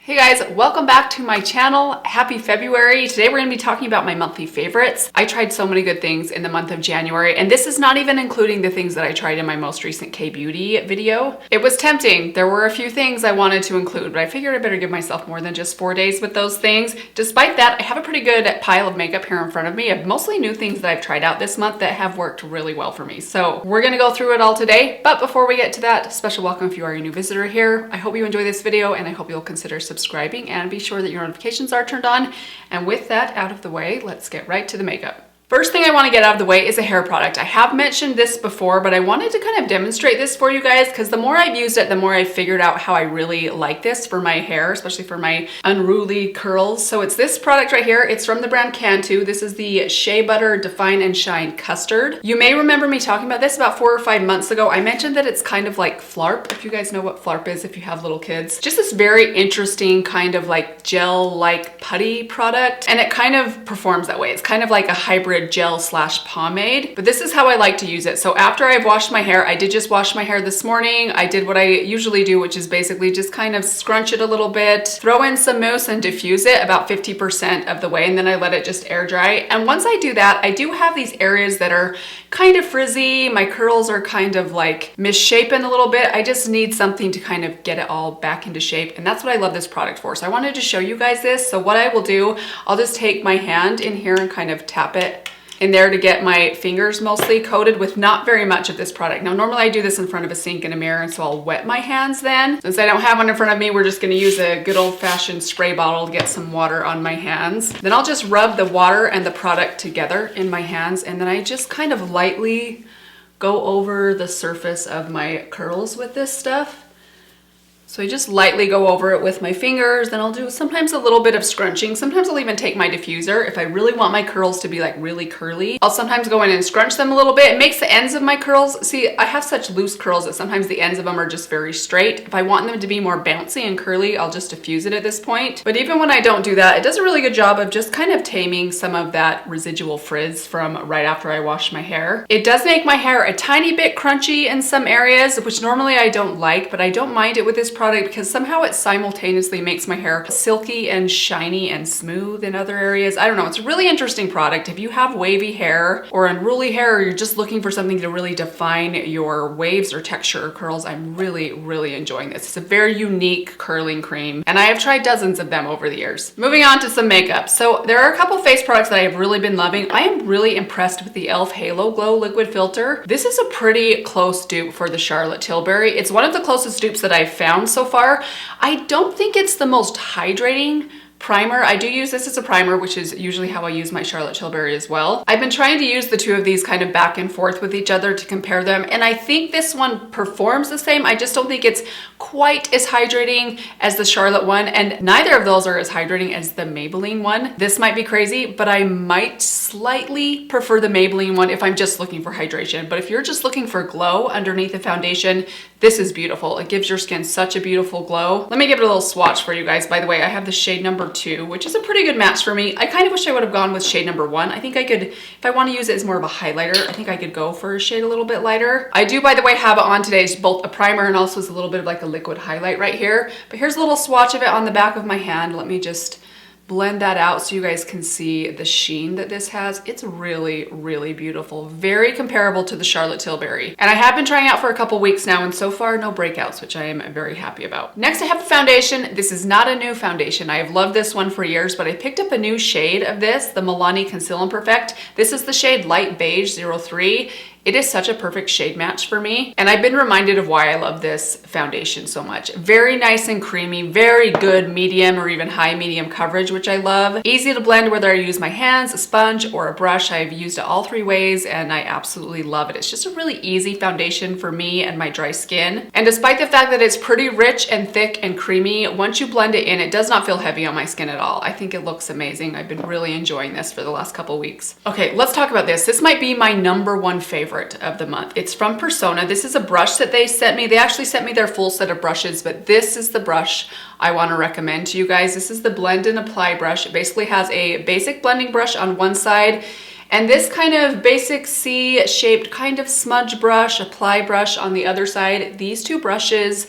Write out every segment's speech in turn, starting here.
Hey guys, welcome back to my channel. Happy February. Today we're going to be talking about my monthly favorites. I tried so many good things in the month of January, and this is not even including the things that I tried in my most recent K-Beauty video. It was tempting. There were a few things I wanted to include, but I figured I better give myself more than just 4 days with those things. Despite that, I have a pretty good pile of makeup here in front of me of mostly new things that I've tried out this month that have worked really well for me. So we're going to go through it all today. But before we get to that, special welcome if you are a new visitor here. I hope you enjoy this video, and I hope you'll consider subscribing and be sure that your notifications are turned on. And with that out of the way, let's get right to the makeup. First thing I want to get out of the way is a hair product. I have mentioned this before, but I wanted to kind of demonstrate this for you guys because the more I've used it, the more I've figured out how I really like this for my hair, especially for my unruly curls. So it's this product right here. It's from the brand Cantu. This is the Shea Butter Define and Shine Custard. You may remember me talking about this about 4 or 5 months ago. I mentioned that it's kind of like Flarp, if you guys know what Flarp is, if you have little kids. Just this very interesting kind of like gel-like putty product, and it kind of performs that way. It's kind of like a hybrid gel slash pomade, but this is how I like to use it. So after I've washed my hair, I did just wash my hair this morning. I did what I usually do, which is basically just kind of scrunch it a little bit, throw in some mousse and diffuse it about 50% of the way, and then I let it just air dry. And once I do that, I do have these areas that are kind of frizzy. My curls are kind of like misshapen a little bit. I just need something to kind of get it all back into shape, and that's what I love this product for. So I wanted to show you guys this. So what I will do, I'll just take my hand in here and kind of tap it in there to get my fingers mostly coated with not very much of this product. Now, normally I do this in front of a sink and a mirror, and so I'll wet my hands then. Since I don't have one in front of me, we're just gonna use a good old-fashioned spray bottle to get some water on my hands. Then I'll just rub the water and the product together in my hands, and then I just kind of lightly go over the surface of my curls with this stuff. So I just lightly go over it with my fingers. Then I'll do sometimes a little bit of scrunching. Sometimes I'll even take my diffuser. If I really want my curls to be like really curly, I'll sometimes go in and scrunch them a little bit. It makes the ends of my curls, see, I have such loose curls that sometimes the ends of them are just very straight. If I want them to be more bouncy and curly, I'll just diffuse it at this point. But even when I don't do that, it does a really good job of just kind of taming some of that residual frizz from right after I wash my hair. It does make my hair a tiny bit crunchy in some areas, which normally I don't like, but I don't mind it with this product because somehow it simultaneously makes my hair silky and shiny and smooth in other areas. I don't know, it's a really interesting product. If you have wavy hair or unruly hair, or you're just looking for something to really define your waves or texture or curls, I'm really enjoying this. It's a very unique curling cream, and I have tried dozens of them over the years. Moving on to some makeup. So there are a couple face products that I have really been loving. I am really impressed with the e.l.f. Halo Glow Liquid Filter. This is a pretty close dupe for the Charlotte Tilbury. It's one of the closest dupes that I've found so far. I don't think it's the most hydrating primer. I do use this as a primer, which is usually how I use my Charlotte Tilbury as well. I've been trying to use the two of these kind of back and forth with each other to compare them, and I think this one performs the same. I just don't think it's quite as hydrating as the Charlotte one, and neither of those are as hydrating as the Maybelline one. This might be crazy, but I might slightly prefer the Maybelline one if I'm just looking for hydration. But if you're just looking for glow underneath the foundation, this is beautiful. It gives your skin such a beautiful glow. Let me give it a little swatch for you guys. By the way, I have the shade number 2, which is a pretty good match for me. I kind of wish I would have gone with shade number 1. I think I could, if I want to use it as more of a highlighter, I think I could go for a shade a little bit lighter. I do, by the way, have it on today as both a primer and also as a little bit of like a liquid highlight right here. But here's a little swatch of it on the back of my hand. Let me just blend that out so you guys can see the sheen that this has. It's really beautiful. Very comparable to the Charlotte Tilbury. And I have been trying out for a couple weeks now, and so far no breakouts, which I am very happy about. Next, I have a foundation. This is not a new foundation. I have loved this one for years, but I picked up a new shade of this, the Milani Conceal and Perfect. This is the shade Light Beige 03. It is such a perfect shade match for me, and I've been reminded of why I love this foundation so much. Very nice and creamy, very good medium or even high medium coverage, which I love. Easy to blend whether I use my hands, a sponge, or a brush. I've used it all 3 ways, and I absolutely love it. It's just a really easy foundation for me and my dry skin. And despite the fact that it's pretty rich and thick and creamy, once you blend it in, it does not feel heavy on my skin at all. I think it looks amazing. I've been really enjoying this for the last couple weeks. Okay, let's talk about this. This might be my #1 favorite of the month. It's from Persona. This is a brush that they sent me. They actually sent me their full set of brushes, but this is the brush I want to recommend to you guys. This is the Blend and Apply brush. It basically has a basic blending brush on one side and this kind of basic C-shaped kind of smudge brush, apply brush on the other side. These two brushes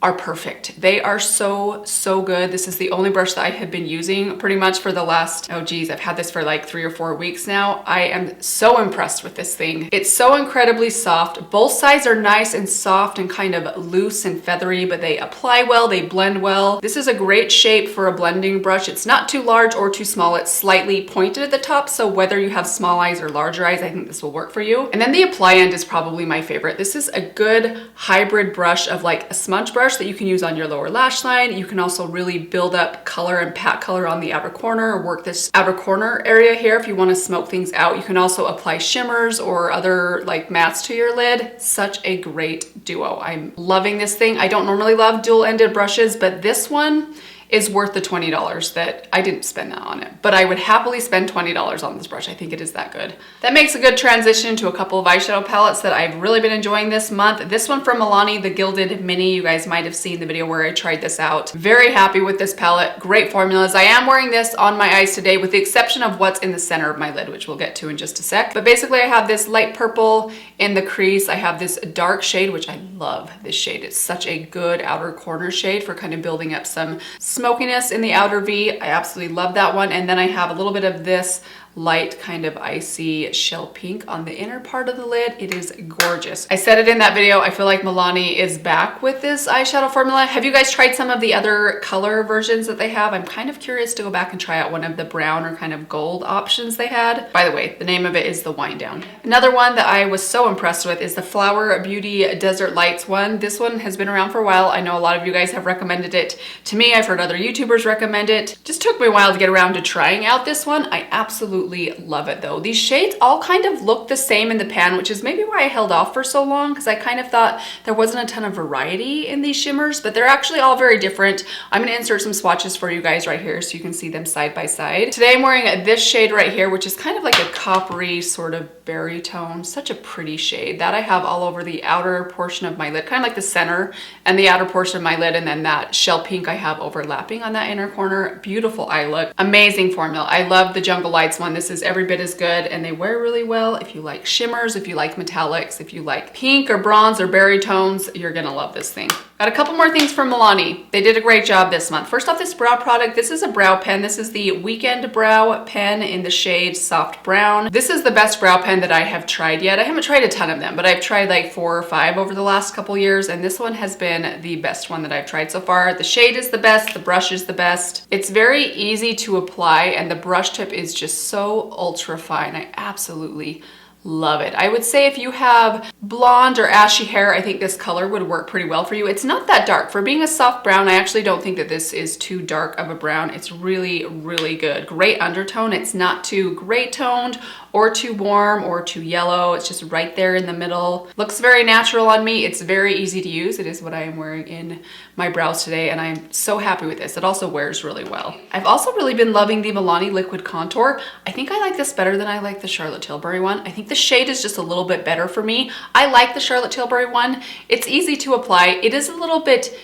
are perfect. They are so good. This is the only brush that I have been using pretty much for the last, oh geez, I've had this for like 3 or 4 weeks now. I am so impressed with this thing. It's so incredibly soft. Both sides are nice and soft and kind of loose and feathery, but they apply well, they blend well. This is a great shape for a blending brush. It's not too large or too small. It's slightly pointed at the top, so whether you have small eyes or larger eyes, I think this will work for you. And then the apply end is probably my favorite. This is a good hybrid brush of like a smudge brush that you can use on your lower lash line. You can also really build up color and pat color on the outer corner, or work this outer corner area here if you want to smoke things out. You can also apply shimmers or other like mattes to your lid. Such a great duo. I'm loving this thing. I don't normally love dual-ended brushes, but this one is worth the $20 that I didn't spend that on it, but I would happily spend $20 on this brush. I think it is that good. That makes a good transition to a couple of eyeshadow palettes that I've really been enjoying this month. This one from Milani, the Gilded Mini. You guys might have seen the video where I tried this out. Very happy with this palette. Great formulas. I am wearing this on my eyes today with the exception of what's in the center of my lid, which we'll get to in just a sec. But basically I have this light purple in the crease. I have this dark shade, which I love this shade. It's such a good outer corner shade for kind of building up some smokiness in the outer V. I absolutely love that one. And then I have a little bit of this light kind of icy shell pink on the inner part of the lid. It is gorgeous. I said it in that video, I feel like Milani is back with this eyeshadow formula. Have you guys tried some of the other color versions that they have? I'm kind of curious to go back and try out one of the brown or kind of gold options they had. By the way, the name of it is the Wind Down. Another one that I was so impressed with is the Flower Beauty Desert Lights one. This one has been around for a while. I know a lot of you guys have recommended it to me. I've heard other YouTubers recommend it. Just took me a while to get around to trying out this one. I absolutely love it though. These shades all kind of look the same in the pan, which is maybe why I held off for so long, because I kind of thought there wasn't a ton of variety in these shimmers, but they're actually all very different. I'm going to insert some swatches for you guys right here so you can see them side by side. Today I'm wearing this shade right here, which is kind of like a coppery sort of berry tone. Such a pretty shade. That I have all over the outer portion of my lid, kind of like the center and the outer portion of my lid, and then that shell pink I have overlapping on that inner corner. Beautiful eye look. Amazing formula. I love the Jungle Lights one. This is every bit as good, and they wear really well. If you like shimmers, if you like metallics, if you like pink or bronze or berry tones, you're gonna love this thing. Got a couple more things from Milani. They did a great job this month. First off, this brow product. This is a brow pen. This is the Weekend Brow Pen in the shade Soft Brown. This is the best brow pen that I have tried yet. I haven't tried a ton of them, but I've tried like 4 or 5 over the last couple years, and this one has been the best one that I've tried so far. The shade is the best, the brush is the best. It's very easy to apply, and the brush tip is just so ultra fine. I absolutely love it. I would say if you have blonde or ashy hair, I think this color would work pretty well for you. It's not that dark. For being a soft brown, I actually don't think that this is too dark of a brown. It's really, really good. Great undertone. It's not too gray toned or too warm or too yellow. It's just right there in the middle. Looks very natural on me. It's very easy to use. It is what I am wearing in my brows today, and I'm so happy with this. It also wears really well. I've also really been loving the Milani Liquid Contour. I think I like this better than I like the Charlotte Tilbury one. I think the shade is just a little bit better for me. I like the Charlotte Tilbury one. It's easy to apply. It is a little bit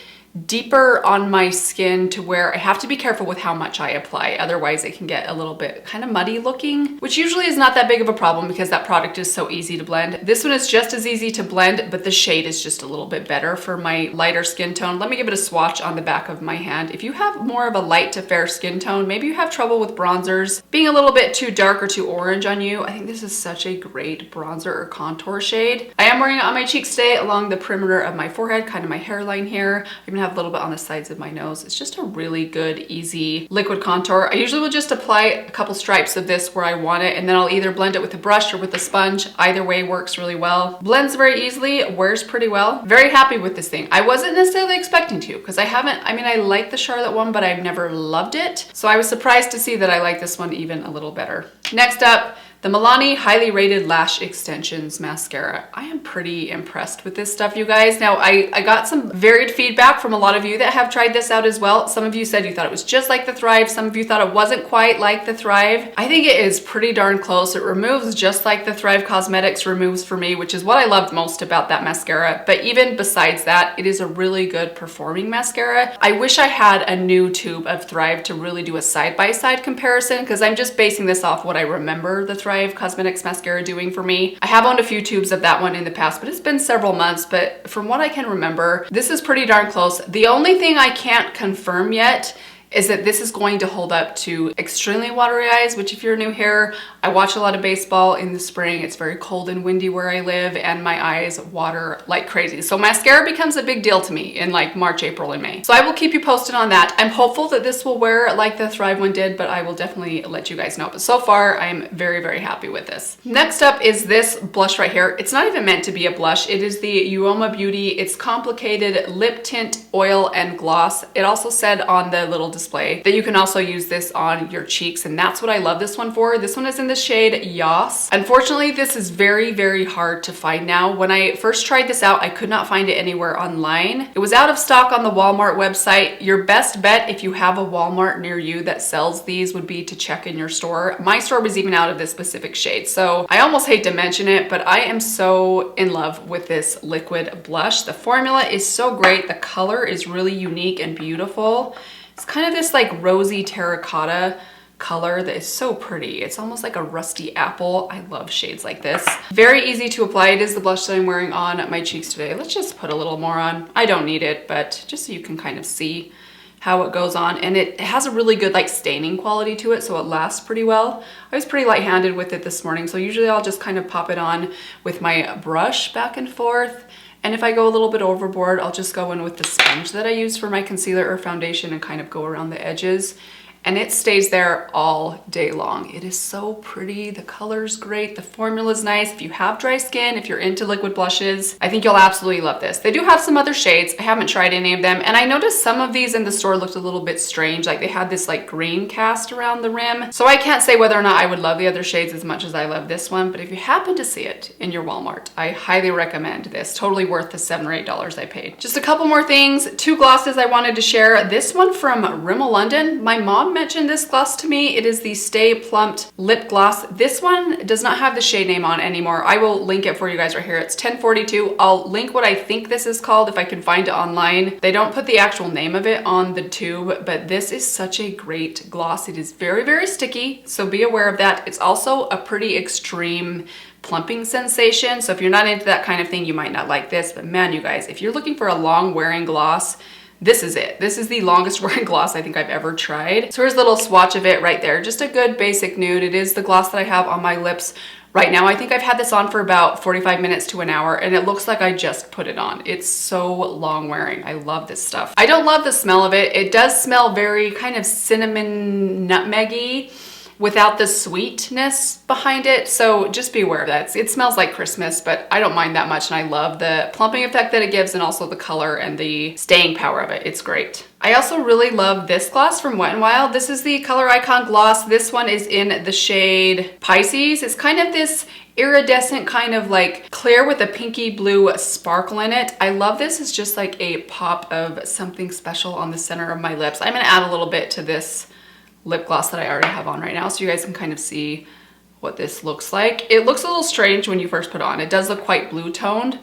deeper on my skin to where I have to be careful with how much I apply. Otherwise it can get a little bit kind of muddy looking, which usually is not that big of a problem because that product is so easy to blend. This one is just as easy to blend, but the shade is just a little bit better for my lighter skin tone. Let me give it a swatch on the back of my hand. If you have more of a light to fair skin tone, maybe you have trouble with bronzers being a little bit too dark or too orange on you, I think this is such a great bronzer or contour shade. I am wearing it on my cheeks today along the perimeter of my forehead, kind of my hairline here. I'm have a little bit on the sides of my nose. It's just a really good, easy liquid contour. I usually will just apply a couple stripes of this where I want it, and then I'll either blend it with a brush or with a sponge. Either way works really well. Blends very easily, wears pretty well. Very happy with this thing. I wasn't necessarily expecting to, because I like the Charlotte one, but I've never loved it. So I was surprised to see that I like this one even a little better. Next up, the Milani Highly Rated Lash Extensions Mascara. I am pretty impressed with this stuff, you guys. Now, I got some varied feedback from a lot of you that have tried this out as well. Some of you said you thought it was just like the Thrive. Some of you thought it wasn't quite like the Thrive. I think it is pretty darn close. It removes just like the Thrive Cosmetics removes for me, which is what I loved most about that mascara. But even besides that, it is a really good performing mascara. I wish I had a new tube of Thrive to really do a side-by-side comparison, because I'm just basing this off what I remember the Thrive Thrive Cosmetics mascara doing for me? I have owned a few tubes of that one in the past, but it's been several months. But from what I can remember, this is pretty darn close. The only thing I can't confirm yet is that this is going to hold up to extremely watery eyes, which if you're new here, I watch a lot of baseball in the spring. It's very cold and windy where I live and my eyes water like crazy. So mascara becomes a big deal to me in like March, April, and May. So I will keep you posted on that. I'm hopeful that this will wear like the Thrive one did, but I will definitely let you guys know. But so far, I'm very, very happy with this. Next up is this blush right here. It's not even meant to be a blush. It is the Uoma Beauty. It's complicated lip tint, oil, and gloss. It also said on the little display that you can also use this on your cheeks, and that's what I love this one for. This one is in the shade Yas. Unfortunately, this is very, very hard to find now. When I first tried this out, I could not find it anywhere online. It was out of stock on the Walmart website. Your best bet if you have a Walmart near you that sells these would be to check in your store. My store was even out of this specific shade, so I almost hate to mention it, but I am so in love with this liquid blush. The formula is so great. The color is really unique and beautiful. It's kind of this like rosy terracotta color that is so pretty. It's almost like a rusty apple. I love shades like this. Very easy to apply. It is the blush that I'm wearing on my cheeks today. Let's just put a little more on. I don't need it, but just so you can kind of see how it goes on. And it has a really good like staining quality to it, so it lasts pretty well. I was pretty light-handed with it this morning, so usually I'll just kind of pop it on with my brush back and forth. And if I go a little bit overboard, I'll just go in with the sponge that I use for my concealer or foundation and kind of go around the edges. And it stays there all day long. It is so pretty. The color's great. The formula's nice. If you have dry skin, if you're into liquid blushes, I think you'll absolutely love this. They do have some other shades. I haven't tried any of them. And I noticed some of these in the store looked a little bit strange. Like they had this like green cast around the rim. So I can't say whether or not I would love the other shades as much as I love this one. But if you happen to see it in your Walmart, I highly recommend this. Totally worth the $7 or $8 I paid. Just a couple more things. 2 glosses I wanted to share. This one from Rimmel London. My mom mentioned this gloss to me. It is the Stay Plumped lip gloss. This one does not have the shade name on anymore. I will link it for you guys right here. It's 1042. I'll link what I think this is called if I can find it online. They don't put the actual name of it on the tube, but this is such a great gloss. It is very, very sticky, so be aware of that. It's also a pretty extreme plumping sensation, so if you're not into that kind of thing, you might not like this. But man, you guys, if you're looking for a long wearing gloss, this is it. This is the longest wearing gloss I think I've ever tried. So here's a little swatch of it right there. Just a good basic nude. It is the gloss that I have on my lips right now. I think I've had this on for about 45 minutes to an hour and it looks like I just put it on. It's so long wearing. I love this stuff. I don't love the smell of it. It does smell very kind of cinnamon nutmeggy without the sweetness behind it. So just be aware of that. It smells like Christmas, but I don't mind that much. And I love the plumping effect that it gives and also the color and the staying power of it. It's great. I also really love this gloss from Wet n Wild. This is the Color Icon gloss. This one is in the shade Pisces. It's kind of this iridescent kind of like clear with a pinky blue sparkle in it. I love this. It's just like a pop of something special on the center of my lips. I'm gonna add a little bit to this lip gloss that I already have on right now so you guys can kind of see what this looks like. It looks a little strange when you first put it on. It does look quite blue toned,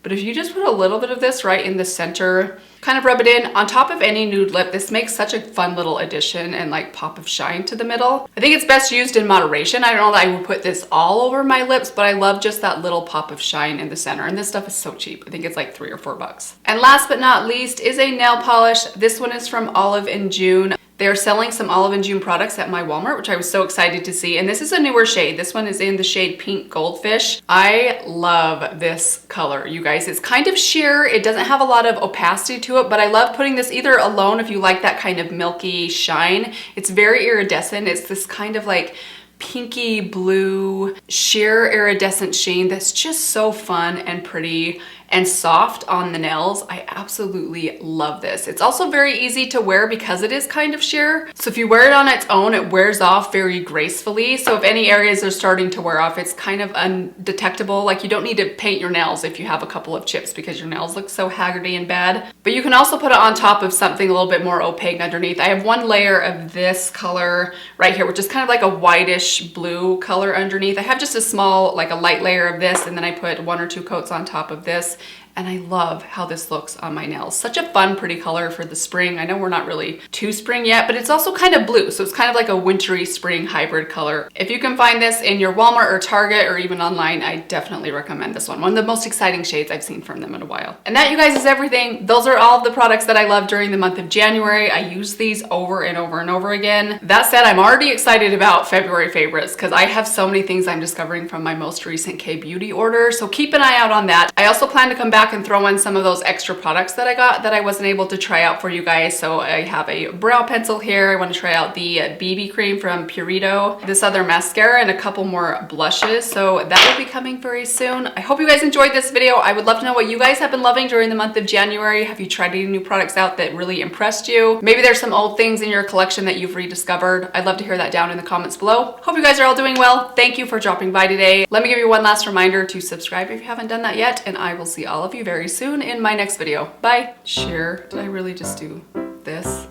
but if you just put a little bit of this right in the center, kind of rub it in on top of any nude lip, this makes such a fun little addition and like pop of shine to the middle. I think it's best used in moderation. I don't know that I would put this all over my lips, but I love just that little pop of shine in the center. And this stuff is so cheap. I think it's like $3 or $4. And last but not least is a nail polish. This one is from Olive & June. They're selling some Olive & June products at my Walmart, which I was so excited to see. And this is a newer shade. This one is in the shade Pink Goldfish. I love this color, you guys. It's kind of sheer. It doesn't have a lot of opacity to it, but I love putting this either alone if you like that kind of milky shine. It's very iridescent. It's this kind of like pinky blue sheer iridescent sheen that's just so fun and pretty and soft on the nails. I absolutely love this. It's also very easy to wear because it is kind of sheer. So if you wear it on its own, it wears off very gracefully. So if any areas are starting to wear off, it's kind of undetectable. Like you don't need to paint your nails if you have a couple of chips because your nails look so haggardy and bad. But you can also put it on top of something a little bit more opaque underneath. I have one layer of this color right here, which is kind of like a whitish blue color underneath. I have just a small, like a light layer of this, and then I put 1 or 2 coats on top of this. and I love how this looks on my nails. Such a fun, pretty color for the spring. I know we're not really to spring yet, but it's also kind of blue, so it's kind of like a wintry spring hybrid color. If you can find this in your Walmart or Target or even online, I definitely recommend this one. One of the most exciting shades I've seen from them in a while. And that, you guys, is everything. Those are all of the products that I love during the month of January. I use these over and over and over again. That said, I'm already excited about February favorites because I have so many things I'm discovering from my most recent K-Beauty order, so keep an eye out on that. I also plan to come back and throw in some of those extra products that I got that I wasn't able to try out for you guys. So I have a brow pencil here. I want to try out the BB cream from Purito, this other mascara, and a couple more blushes. So that will be coming very soon. I hope you guys enjoyed this video. I would love to know what you guys have been loving during the month of January. Have you tried any new products out that really impressed you? Maybe there's some old things in your collection that you've rediscovered. I'd love to hear that down in the comments below. Hope you guys are all doing well. Thank you for dropping by today. Let me give you one last reminder to subscribe if you haven't done that yet, and I will see all of you very soon in my next video. Bye. Share. Did I really just do this?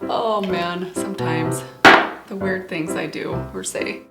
Oh man, sometimes the weird things I do or say.